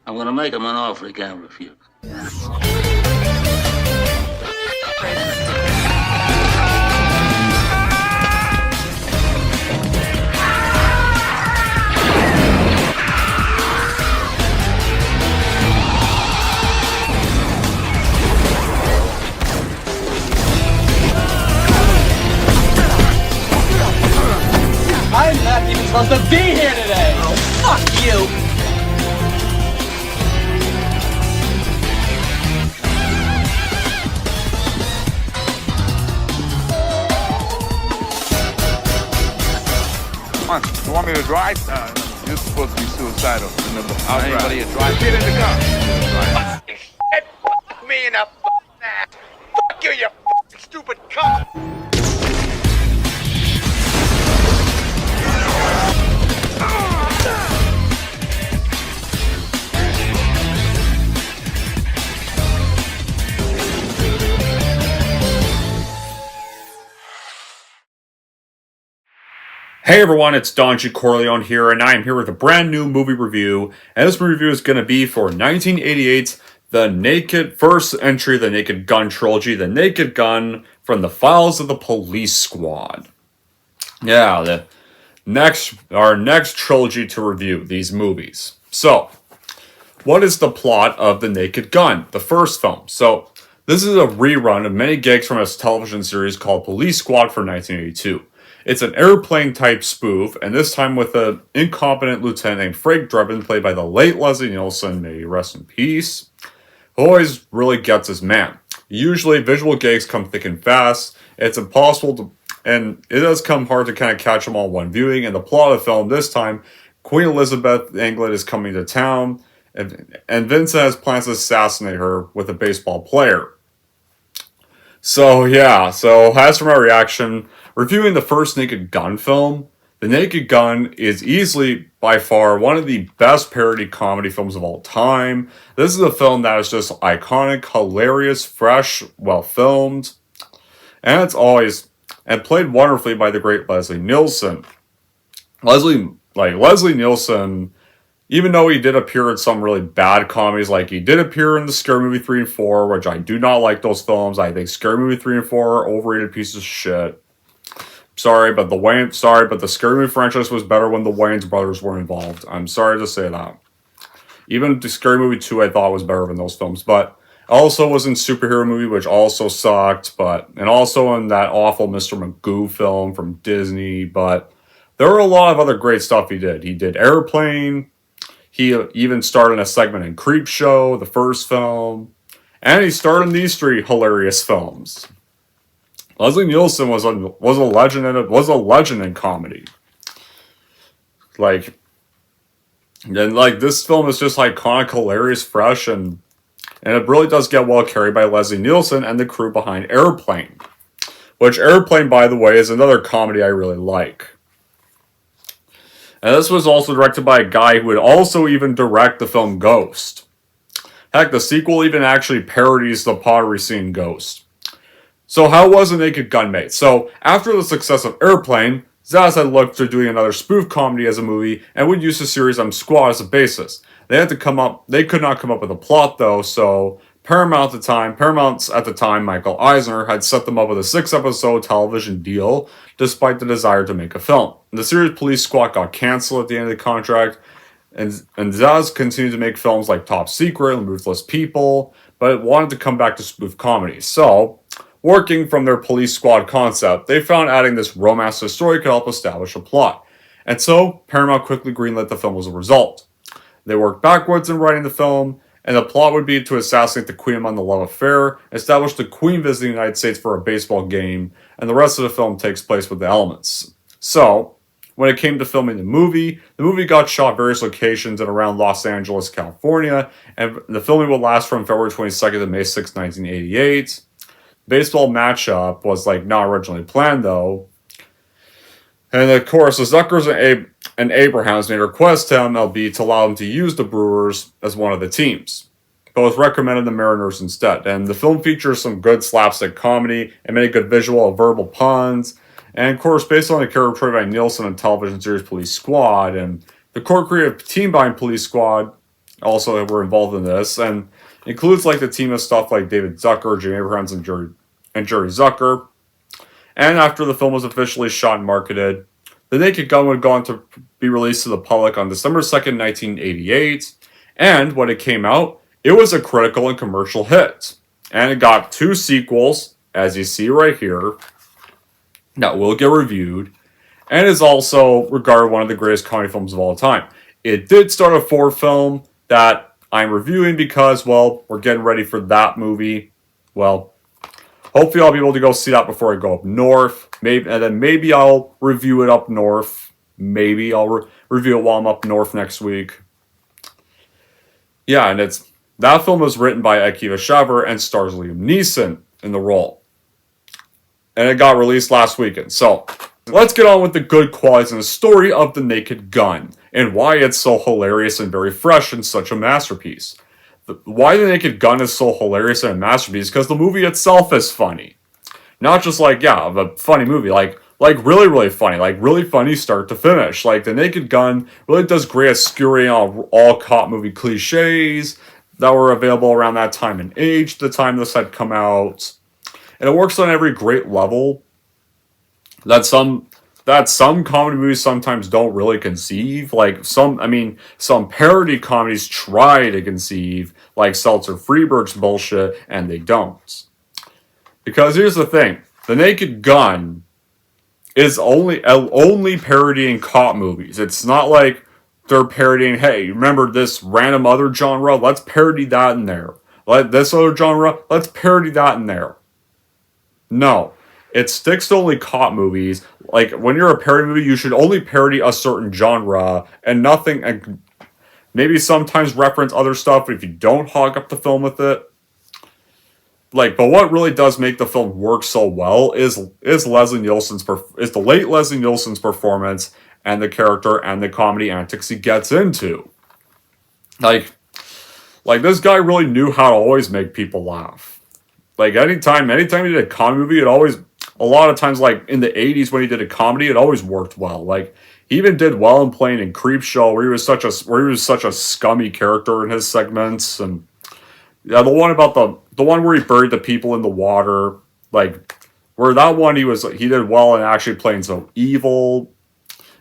I'm gonna make him an offer he can't refuse. I'm not even supposed to be here today! Oh, fuck you! Come on, you want me to drive? You're supposed to be suicidal. Remember, I'll Anybody drive. a drive? Get in the car. Fuck me in the ass. Fuck you, you fucking stupid cunt. Hey everyone, it's Don G. Corleone here, and I am here with a brand new movie review. And this movie review is going to be for 1988's first entry of the Naked Gun trilogy, The Naked Gun from the Files of the Police Squad. Yeah, our next trilogy to review, these movies. So, what is the plot of The Naked Gun, the first film? So, this is a rerun of many gigs from a television series called Police Squad for 1982. It's an airplane-type spoof, and this time with an incompetent lieutenant named Frank Drebin, played by the late Leslie Nielsen, may he rest in peace, who always really gets his man. Usually, visual gigs come thick and fast. It's impossible to, and it does come hard to kind of catch them all one viewing. And the plot of the film this time, Queen Elizabeth England is coming to town, and Vincent has plans to assassinate her with a baseball player. So as for my reaction, reviewing the first Naked Gun film, The Naked Gun is easily, by far, one of the best parody comedy films of all time. This is a film that is just iconic, hilarious, fresh, well filmed, and played wonderfully by the great Leslie Nielsen. Leslie Nielsen, even though he did appear in some really bad comedies, like he did appear in the Scary Movie 3 and 4, which I do not like those films. I think Scary Movie 3 and 4 are overrated pieces of shit. Sorry, but the Scary Movie franchise was better when the Wayans brothers were involved. I'm sorry to say that. Even the Scary Movie 2 I thought was better than those films, but also was in Superhero Movie, which also sucked, and also in that awful Mr. Magoo film from Disney, but there were a lot of other great stuff he did. He did Airplane. He even starred in a segment in Creepshow, the first film, and he starred in these three hilarious films. Leslie Nielsen was a legend in comedy. This film is just iconic, hilarious, fresh, and it really does get well carried by Leslie Nielsen and the crew behind Airplane. Which Airplane, by the way, is another comedy I really like. And this was also directed by a guy who would also even direct the film Ghost. Heck, the sequel even actually parodies the pottery scene Ghost. So how was The Naked Gun made? So, after the success of Airplane, Zaz had looked to doing another spoof comedy as a movie and would use the series on Squad as a basis. They could not come up with a plot though, so Paramount at the time, Michael Eisner, had set them up with a 6-episode television deal, despite the desire to make a film. The series Police Squad got cancelled at the end of the contract, and Zaz continued to make films like Top Secret and Ruthless People, but it wanted to come back to spoof comedy. So, working from their Police Squad concept, they found adding this romance to the story could help establish a plot. And so, Paramount quickly greenlit the film as a result. They worked backwards in writing the film, and the plot would be to assassinate the Queen among the love affair, establish the Queen visiting the United States for a baseball game, and the rest of the film takes place with the elements. So, when it came to filming the movie got shot various locations in around Los Angeles, California, and the filming will last from February 22nd to May 6, 1988. Baseball matchup was not originally planned though. And of course, the Zuckers and Abrahams made a request to MLB to allow them to use the Brewers as one of the teams. Both recommended the Mariners instead. And the film features some good slapstick comedy and many good visual and verbal puns. And of course, based on the character portrayed by Nielsen in television series Police Squad, and the core creative team behind Police Squad also were involved in this, and includes like the team of stuff like David Zucker, Jim Abrahams, and Jerry Zucker. And after the film was officially shot and marketed, The Naked Gun would go on to be released to the public on December 2nd, 1988. And when it came out, it was a critical and commercial hit. And it got 2 sequels, as you see right here, that will get reviewed, and is also regarded one of the greatest comedy films of all time. It did start a 4th film that I'm reviewing because, well, we're getting ready for that movie. Well, hopefully I'll be able to go see that before I go up north. Maybe I'll review it up north. Maybe I'll review it while I'm up north next week. Yeah, and that film was written by Akiva Shaver and stars Liam Neeson in the role. And it got released last weekend. So, let's get on with the good qualities and the story of The Naked Gun, and why it's so hilarious and very fresh and such a masterpiece. Why The Naked Gun is so hilarious and a masterpiece, because the movie itself is funny. Not just like, yeah, a funny movie, like really, really funny, like really funny start to finish. Like, The Naked Gun really does great at skewering all cop movie cliches that were available around that time and age, the time this had come out. And it works on every great level that some comedy movies sometimes don't really conceive. Like some parody comedies try to conceive, like Seltzer Freeberg's bullshit, and they don't. Because here's the thing, The Naked Gun is only parodying cop movies. It's not like they're parodying, hey, remember this random other genre? Let's parody that in there. Like this other genre, let's parody that in there. No. It sticks to only cop movies. Like, when you're a parody movie, you should only parody a certain genre and nothing, and maybe sometimes reference other stuff if you don't hog up the film with it. Like, but what really does make the film work so well is the late Leslie Nielsen's performance and the character and the comedy antics he gets into. Like this guy really knew how to always make people laugh. Like, anytime he did a comedy movie, a lot of times, like, in the 80s when he did a comedy, it always worked well. Like, he even did well in playing in Creepshow, where he was such a scummy character in his segments. And yeah, the one where he buried the people in the water, like, where that one he did well in actually playing so evil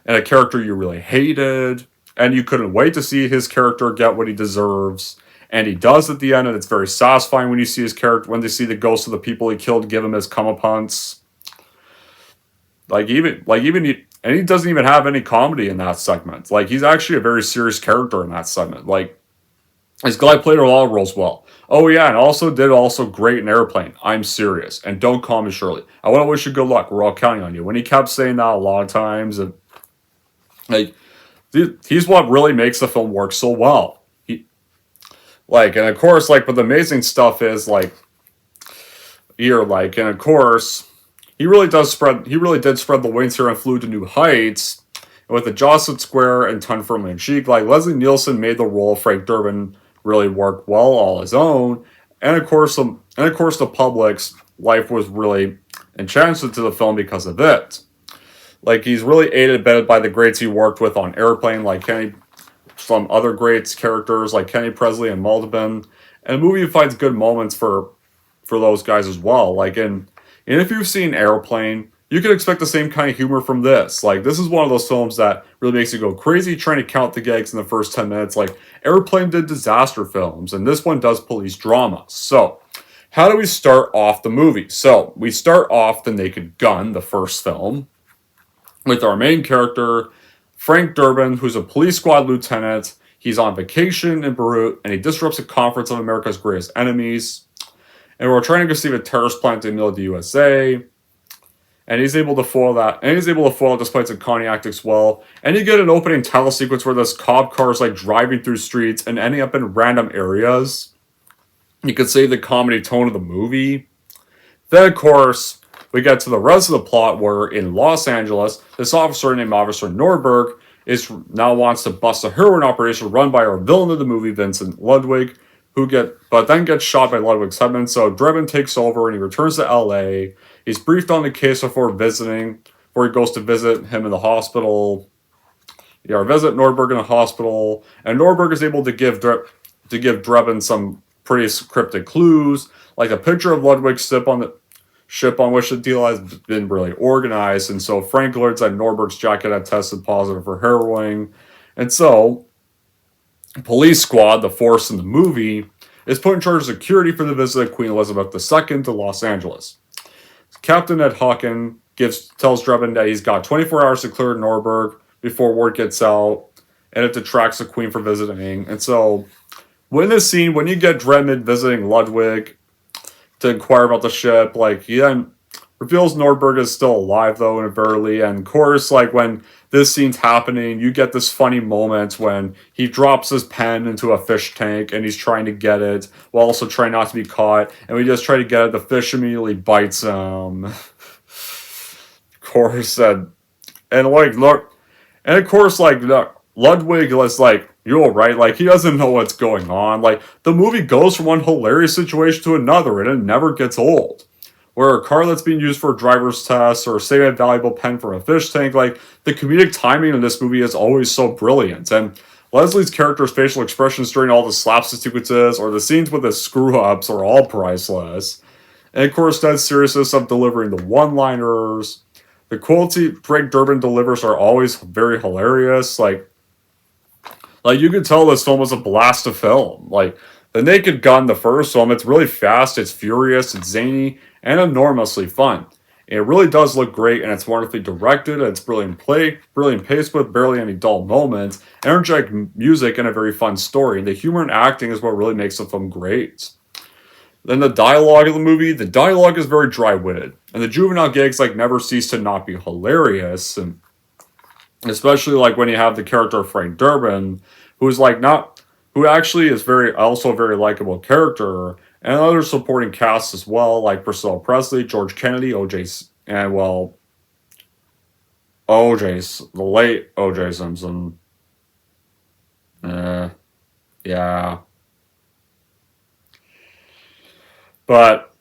and a character you really hated, and you couldn't wait to see his character get what he deserves. And he does at the end, and it's very satisfying when you see his character, when they see the ghosts of the people he killed give him his comeuppance. And he doesn't even have any comedy in that segment. Like, he's actually a very serious character in that segment. Like, this guy played a lot of roles well. Oh yeah, and did great in Airplane. I'm serious, and Don't Call Me Shirley. I want to wish you good luck. We're all counting on you. When he kept saying that a lot of times, and like, he's what really makes the film work so well. And of course, like, but the amazing stuff is, like, here, like, and of course, he really did spread the wings here and flew to new heights. And with the Jocelyn Square and Ton Firmly and Chic, like, Leslie Nielsen made the role of Frank Durbin really work well all his own. And of course, the public's life was really enchanted to the film because of it. Like, he's really aided and abetted by the greats he worked with on Airplane, like some other greats characters like Kenny Presley and Maltbin, and the movie finds good moments for those guys as well. Like, and if you've seen Airplane, you can expect the same kind of humor from this. Like, this is one of those films that really makes you go crazy trying to count the gags in the first 10 minutes. Like, Airplane did disaster films, and this one does police drama. So, how do we start off the movie? So, we start off The Naked Gun, the first film, with our main character, Frank Durbin, who's a police squad lieutenant. He's on vacation in Beirut, and he disrupts a conference of America's greatest enemies. And we're trying to conceive a terrorist plan to annihilate the USA. And he's able to foil that. And he's able to foil it despite some conning tactics well. And you get an opening title sequence where this cop car is like driving through streets and ending up in random areas. You could say the comedy tone of the movie. Then, of course, we get to the rest of the plot where in Los Angeles, this officer named Officer Norberg now wants to bust a heroin operation run by our villain of the movie, Vincent Ludwig, but then gets shot by Ludwig's headman. So Drebin takes over and he returns to LA. He's briefed on the case before he goes to visit him in the hospital. visit Nordberg in the hospital, and Nordberg is able to give Drebin some pretty cryptic clues, like a picture of Ludwig's ship on which the deal has been really organized, and so Frank learns that Nordberg's jacket had tested positive for heroin, and so police squad, the force in the movie, is put in charge of security for the visit of Queen Elizabeth II to Los Angeles. Captain Ed Hawken tells Drebin that he's got 24 hours to clear Nordberg before word gets out, and it detracts the Queen from visiting. And so, when this scene, when you get Drebin visiting Ludwig to inquire about the ship, like, he then reveals Nordberg is still alive, though, inadvertently. And of course, like, when this scene's happening, you get this funny moment when he drops his pen into a fish tank and he's trying to get it while also trying not to be caught. And we just try to get it, the fish immediately bites him. Of course, and like, look, and of course, like, Ludwig is like, you're alright, like, he doesn't know what's going on. Like, the movie goes from one hilarious situation to another, and it never gets old. Where a car that's being used for a driver's test, or say a valuable pen from a fish tank, like, the comedic timing in this movie is always so brilliant. And Leslie's character's facial expressions during all the slapstick sequences, or the scenes with the screw-ups, are all priceless. And of course, that seriousness of delivering the one-liners. The quality Frank Drebin delivers are always very hilarious. Like you could tell this film was a blast to film. Like, The Naked Gun, the first film, it's really fast, it's furious, it's zany, and enormously fun. It really does look great, and it's wonderfully directed, and it's brilliant paced with barely any dull moments, energetic music, and a very fun story. And the humor and acting is what really makes the film great. Then the dialogue of the movie, the dialogue is very dry-witted, and the juvenile gags like never cease to not be hilarious, and especially like when you have the character of Frank Drebin, who actually is also a very likable character, and other supporting casts as well, like Priscilla Presley, George Kennedy, the late O.J. Simpson. Yeah. But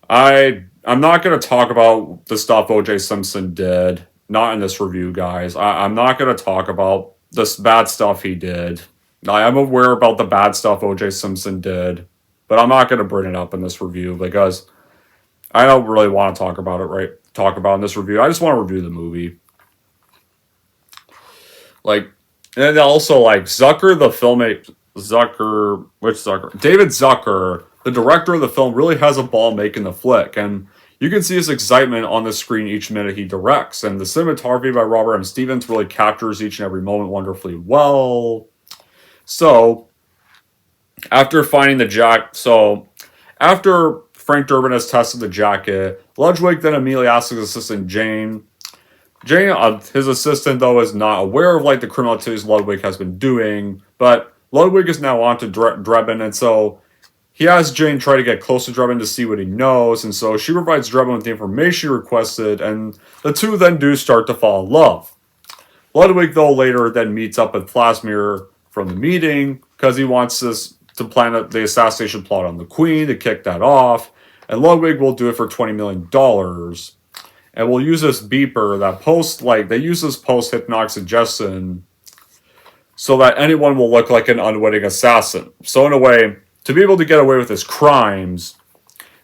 I'm not going to talk about the stuff O.J. Simpson did. Not in this review, guys. I'm not going to talk about this bad stuff he did. I am aware about the bad stuff O.J. Simpson did, but I'm not going to bring it up in this review because I don't really want to talk about in this review. I just want to review the movie. Like, and also, like, Zucker, the filmmaker, David Zucker, the director of the film, really has a ball making the flick, and you can see his excitement on the screen each minute he directs, and the cinematography by Robert M. Stevens really captures each and every moment wonderfully well. So, after finding after Frank Drebin has tested the jacket, Ludwig then immediately asks his assistant Jane, his assistant, though, is not aware of like the criminal activities Ludwig has been doing, but Ludwig is now on to Drebin, and so he has Jane try to get close to Drebin to see what he knows, and so she provides Drebin with the information he requested, and the two then do start to fall in love. Ludwig, though, later then meets up with Plasmir from the meeting, because he wants to plan the assassination plot on the Queen, to kick that off, and Ludwig will do it for $20 million. And we'll use this beeper they use this post-hypnotic suggestion so that anyone will look like an unwitting assassin. So in a way, to be able to get away with his crimes,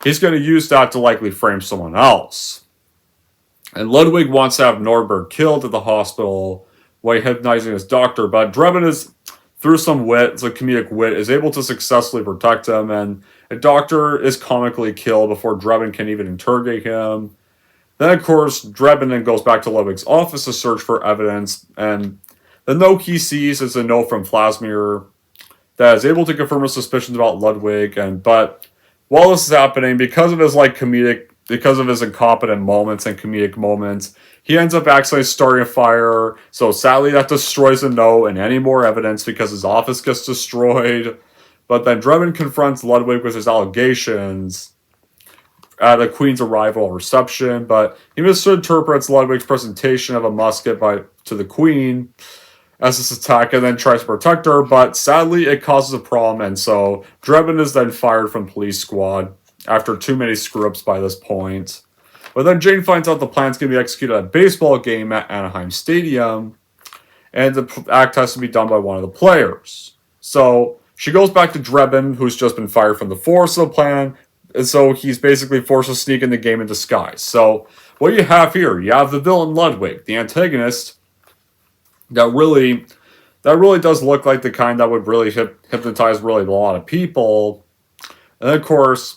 he's going to use that to likely frame someone else. And Ludwig wants to have Nordberg killed at the hospital while hypnotizing his doctor, but Drebin is, through some comedic wit, is able to successfully protect him, and the doctor is comically killed before Drebin can even interrogate him. Then, of course, Drebin then goes back to Ludwig's office to search for evidence, and the note he sees is a note from Plasmir that is able to confirm his suspicions about Ludwig, but while this is happening, because of his incompetent moments and comedic moments, he ends up accidentally starting a fire, so sadly that destroys the note and any more evidence because his office gets destroyed. But then Drebin confronts Ludwig with his allegations at the Queen's arrival reception, but he misinterprets Ludwig's presentation of a musket to the Queen as this attack and then tries to protect her, but sadly it causes a problem, and so Drebin is then fired from police squad after too many screw-ups by this point. But then Jane finds out the plan's going to be executed at a baseball game at Anaheim Stadium, and the act has to be done by one of the players. So she goes back to Drebin, who's just been fired from the force of the plan, and so he's basically forced to sneak in the game in disguise. So what you have here, you have the villain Ludwig, the antagonist, that really does look like the kind that would really hypnotize really a lot of people. And then, of course,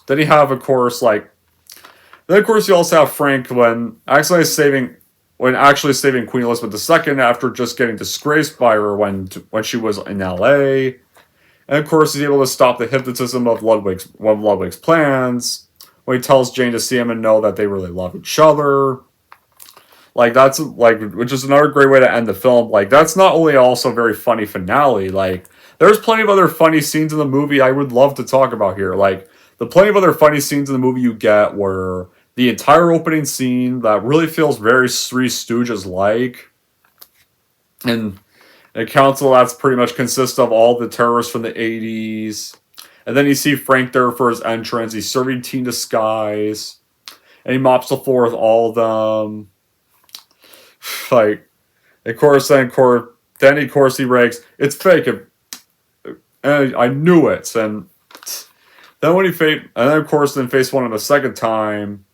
you also have Frank when actually saving Queen Elizabeth II after just getting disgraced by her when she was in LA. And of course, he's able to stop the hypnotism of one of Ludwig's plans when he tells Jane to see him and know that they really love each other. Which is another great way to end the film. That's not only also a very funny finale. There's plenty of other funny scenes in the movie I would love to talk about here. The plenty of other funny scenes in the movie you get where the entire opening scene that really feels very Three Stooges-like. And a council that's pretty much consists of all the terrorists from the 80s. And then you see Frank there for his entrance. He's serving tea in disguise. And he mops the floor with all of them. Of course, he ranks, it's fake. And I knew it. And then face one of a second time,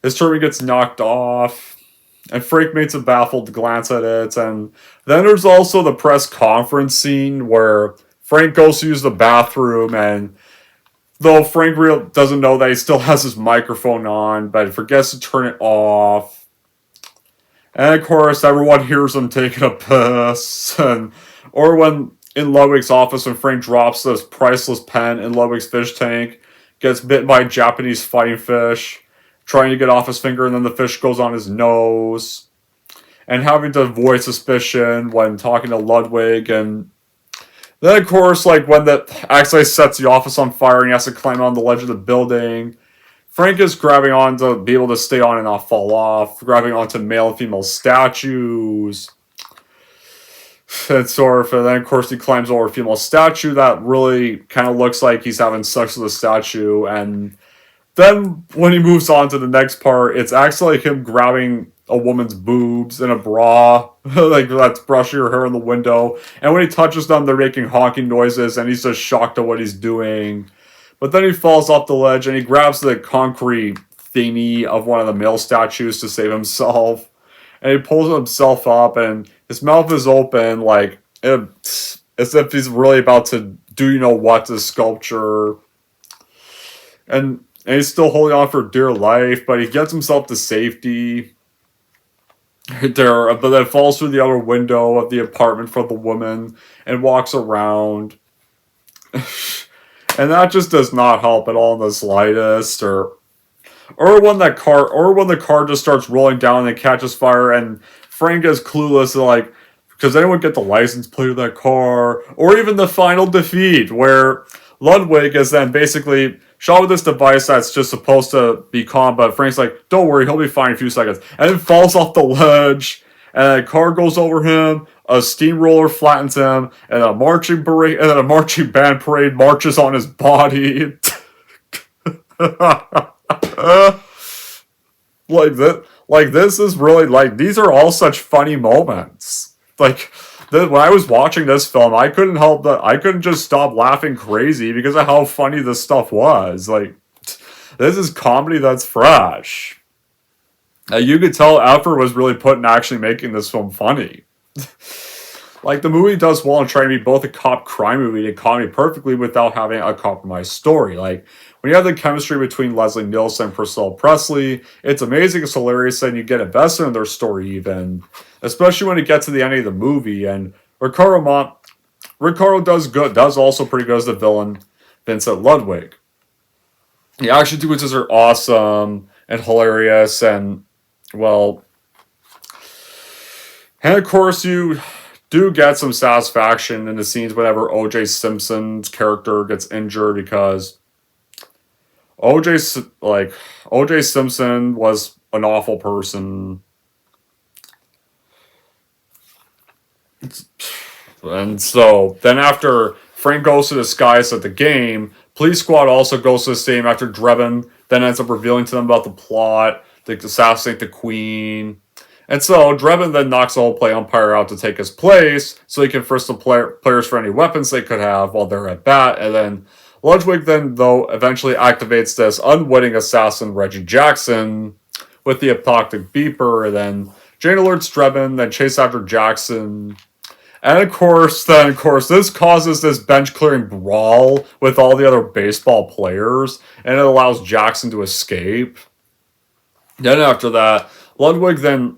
his turban gets knocked off. And Frank makes a baffled glance at it. And then there's also the press conference scene where Frank goes to use the bathroom, and though Frank doesn't know that he still has his microphone on, but he forgets to turn it off. And of course, everyone hears him taking a piss. Or when in Ludwig's office, when Frank drops this priceless pen in Ludwig's fish tank, gets bitten by a Japanese fighting fish, trying to get off his finger, and then the fish goes on his nose. And having to avoid suspicion when talking to Ludwig. And then, of course, when that actually sets the office on fire and he has to climb on the ledge of the building, Frank is grabbing on to be able to stay on and not fall off, grabbing onto male and female statues. And then, of course, he climbs over a female statue that really kind of looks like he's having sex with the statue. And then, when he moves on to the next part, it's actually him grabbing a woman's boobs in a bra, that's brushing her hair in the window. And when he touches them, they're making honking noises, and he's just shocked at what he's doing. But then he falls off the ledge, and he grabs the concrete thingy of one of the male statues to save himself. And he pulls himself up, and his mouth is open, as if he's really about to do to the sculpture. And he's still holding on for dear life, but he gets himself to safety. But then falls through the other window of the apartment for the woman and walks around. And that just does not help at all in the slightest. Or when the car just starts rolling down and catches fire, and Frank is clueless, does anyone get the license plate of that car? Or even the final defeat, where Ludwig is then basically shot with this device that's just supposed to be calm, but Frank's like, don't worry, he'll be fine in a few seconds. And then falls off the ledge, and a car goes over him, a steamroller flattens him, and a marching band parade marches on his body. This is really, these are all such funny moments. When I was watching this film, I couldn't just stop laughing crazy because of how funny this stuff was. This is comedy that's fresh. You could tell Alfred was really put in actually making this film funny. The movie does well in trying to be both a cop crime movie and comedy perfectly without having a compromised story. When you have the chemistry between Leslie Nielsen and Priscilla Presley, it's amazing, it's hilarious, and you get invested in their story even. Especially when it gets to the end of the movie, and Ricardo does also pretty good as the villain, Vincent Ludwig. The action sequences are awesome and hilarious, and of course you do get some satisfaction in the scenes whenever O.J. Simpson's character gets injured, because O.J. Simpson was an awful person. And so, then after Frank goes to disguise at the game, Police Squad also goes to the stadium after Drebin then ends up revealing to them about the plot to assassinate the Queen. And so Drebin then knocks the whole play umpire out to take his place, so he can frisk the players for any weapons they could have while they're at bat. And then Ludwig then, though, eventually activates this unwitting assassin, Reggie Jackson, with the apoptic beeper. And then Jane alerts Drebin, then chase after Jackson. And of course, this causes this bench-clearing brawl with all the other baseball players, and it allows Jackson to escape. Then after that, Ludwig then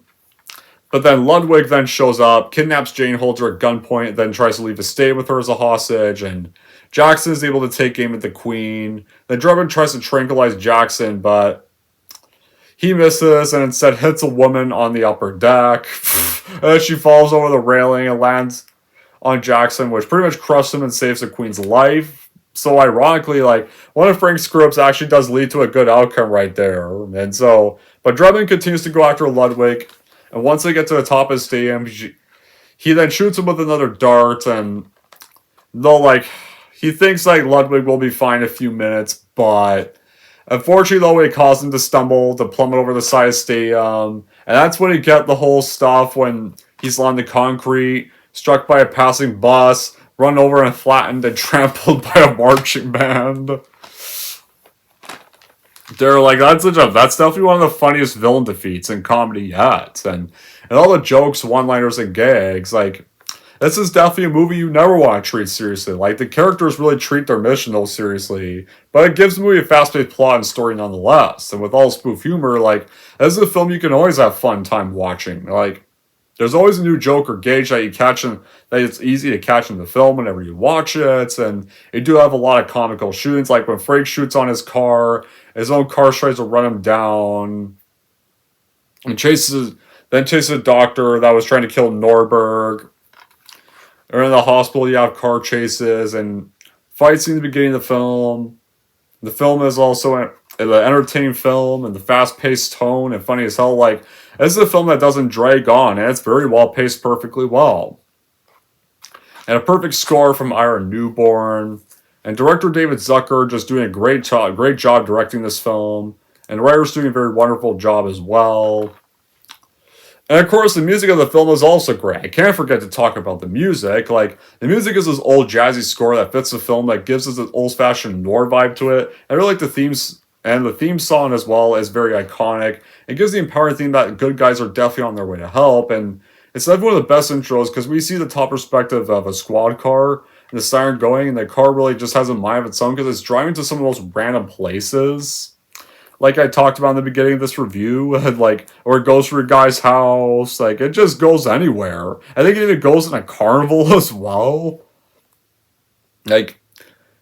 shows up, kidnaps Jane, holds her at gunpoint, then tries to leave the state with her as a hostage, and Jackson is able to take aim at the Queen. Then Drebin tries to tranquilize Jackson, but he misses and instead hits a woman on the upper deck. And she falls over the railing and lands on Jackson, which pretty much crushes him and saves the Queen's life. So ironically, like, one of Frank's screw-ups actually does lead to a good outcome right there. And so, but Drebin continues to go after Ludwig, and once they get to the top of the stadium, he then shoots him with another dart, and though, like, he thinks, like, Ludwig will be fine in a few minutes, but unfortunately, though, it caused him to stumble, to plummet over the side of the stadium, and that's when he get the whole stuff when he's on the concrete, struck by a passing bus, run over and flattened and trampled by a marching band. They're like, that's definitely one of the funniest villain defeats in comedy yet. And all the jokes, one-liners, and gags, like, this is definitely a movie you never want to treat seriously. Like, the characters really treat their mission though seriously, but it gives the movie a fast-paced plot and story nonetheless. And with all spoof humor, like, this is a film you can always have fun time watching. Like, there's always a new joke or gauge that you catch that it's easy to catch in the film whenever you watch it. And you do have a lot of comical shootings, like when Frank shoots on his car, his own car tries to run him down, and chases a doctor that was trying to kill Norberg. Or in the hospital, you have car chases and fights in the beginning of the film. The film is also an entertaining film, and the fast-paced tone and funny as hell. Like, this is a film that doesn't drag on, and it's very well paced perfectly well. And a perfect score from Ira Newborn, and director David Zucker just doing a great job directing this film, and the writer's doing a very wonderful job as well. And of course, the music of the film is also great. I can't forget to talk about the music. Like, the music is this old jazzy score that fits the film, that gives us an old-fashioned noir vibe to it. I really like the themes, and the theme song as well is very iconic. It gives the empowering theme that good guys are definitely on their way to help, and it's definitely one of the best intros because we see the top perspective of a squad car and the siren going, and the car really just has a mind of its own because it's driving to some of the most random places. Like I talked about in the beginning of this review, like, or it goes through a guy's house, like, it just goes anywhere. I think it even goes in a carnival as well. Like,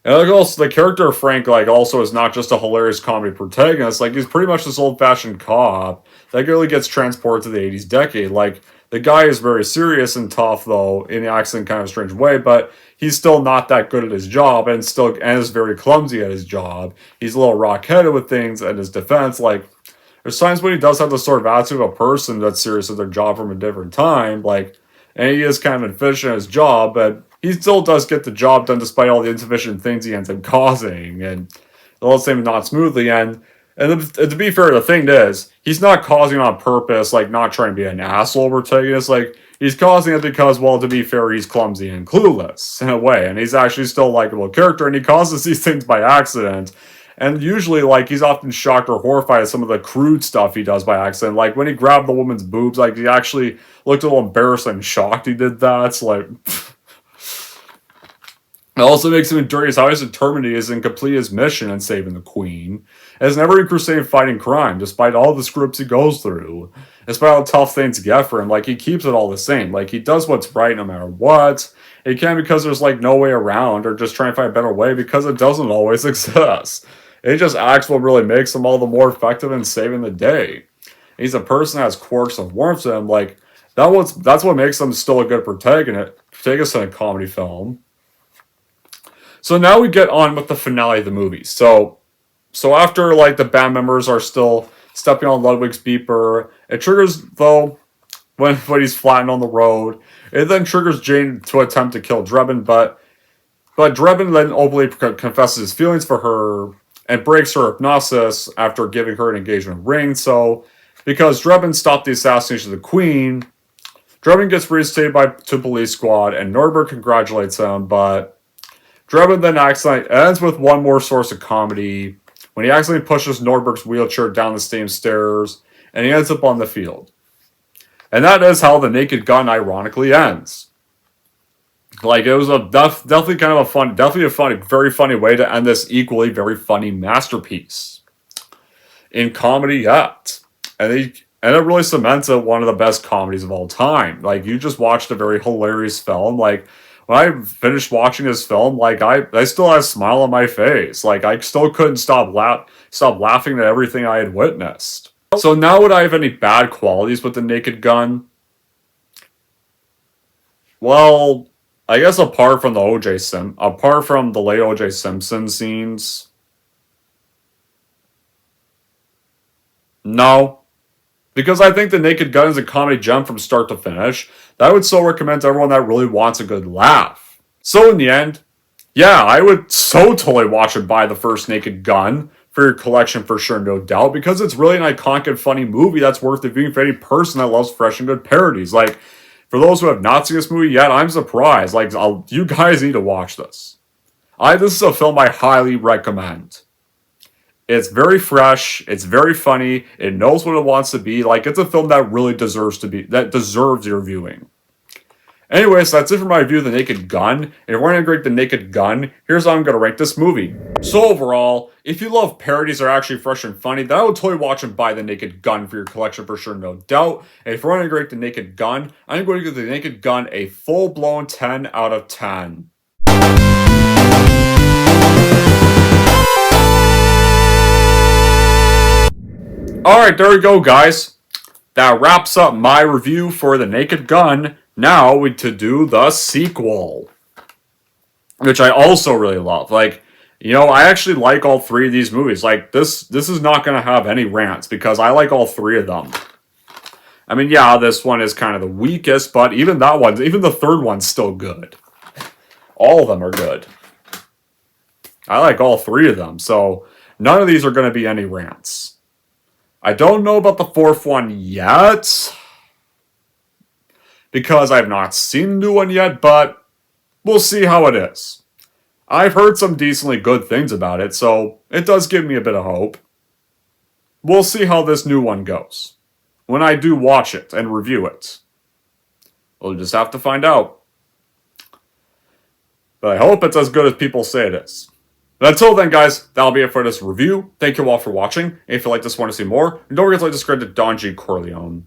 and also, the character of Frank, like, also is not just a hilarious comedy protagonist, like, he's pretty much this old-fashioned cop that really gets transported to the 80s decade. Like, the guy is very serious and tough, though, in an accent kind of strange way, but he's still not that good at his job, and is very clumsy at his job. He's a little rock-headed with things at his defense. Like, there's times when he does have the sort of attitude of a person that's serious at their job from a different time, like, and he is kind of efficient at his job, but he still does get the job done despite all the insufficient things he ends up causing, and let's say not smoothly. And to be fair, the thing is, he's not causing it on purpose, like, not trying to be an asshole protagonist. Like, he's causing it because, well, to be fair, he's clumsy and clueless, in a way. And he's actually still a likable character, and he causes these things by accident. And usually, like, he's often shocked or horrified at some of the crude stuff he does by accident. Like, when he grabbed the woman's boobs, like, he actually looked a little embarrassed and shocked he did that. It's like... It also makes him endure how his determined he is in complete his mission in saving the Queen. As never crusade fighting crime, despite all the scripts he goes through. Despite how tough things get for him, like, he keeps it all the same. Like, he does what's right no matter what. It can because there's, like, no way around, or just trying to find a better way because it doesn't always exist. It just acts what really makes him all the more effective in saving the day. He's a person that has quirks and warmth to him. Like, that's what makes him still a good protagonist in a comedy film. So now we get on with the finale of the movie. So after, like, the band members are still stepping on Ludwig's beeper, it triggers, though, when he's flattened on the road. It then triggers Jane to attempt to kill Drebin, but Drebin then openly confesses his feelings for her and breaks her hypnosis after giving her an engagement ring. So because Drebin stopped the assassination of the Queen. Drebin gets reinstated to police squad, and Norbert congratulates him, but Drebin then accidentally ends with one more source of comedy when he accidentally pushes Norbert's wheelchair down the same stairs, and he ends up on the field. And that is how The Naked Gun ironically ends. Like, it was definitely kind of very funny way to end this equally very funny masterpiece in comedy yet. And it really cements it one of the best comedies of all time. Like, you just watched a very hilarious film. Like, when I finished watching this film, like, I still had a smile on my face. Like, I still couldn't stop laughing at everything I had witnessed. So now, would I have any bad qualities with The Naked Gun? Well, I guess apart from the late O.J. Simpson scenes, no. Because I think The Naked Gun is a comedy gem from start to finish that I would so recommend to everyone that really wants a good laugh. So in the end, yeah, I would so totally watch and buy the first Naked Gun for your collection for sure, no doubt, because it's really an iconic and funny movie that's worth viewing for any person that loves fresh and good parodies. Like, for those who have not seen this movie yet, I'm surprised. Like, you guys need to watch this. This is a film I highly recommend. It's very fresh. It's very funny. It knows what it wants to be. Like, it's a film that really deserves your viewing. Anyways, that's it for my review of The Naked Gun. And if we're going to rate The Naked Gun, here's how I'm going to rank this movie. So overall, if you love parodies that are actually fresh and funny, then I would totally watch and buy The Naked Gun for your collection for sure, no doubt. And if we're going to rate The Naked Gun, I'm going to give The Naked Gun a full-blown 10 out of 10. Alright, there we go, guys. That wraps up my review for The Naked Gun. Now we to do the sequel, which I also really love. Like, you know, I actually like all three of these movies. Like, this is not going to have any rants because I like all three of them. I mean, yeah, this one is kind of the weakest, but even the third one's still good. All of them are good. I like all three of them, so none of these are going to be any rants. I don't know about the fourth one yet, because I've not seen the new one yet, but we'll see how it is. I've heard some decently good things about it, so it does give me a bit of hope. We'll see how this new one goes when I do watch it and review it. We'll just have to find out. But I hope it's as good as people say it is. But until then, guys, that'll be it for this review. Thank you all for watching. And if you like this, want to see more, and don't forget to like, subscribe to Don G. Corleone.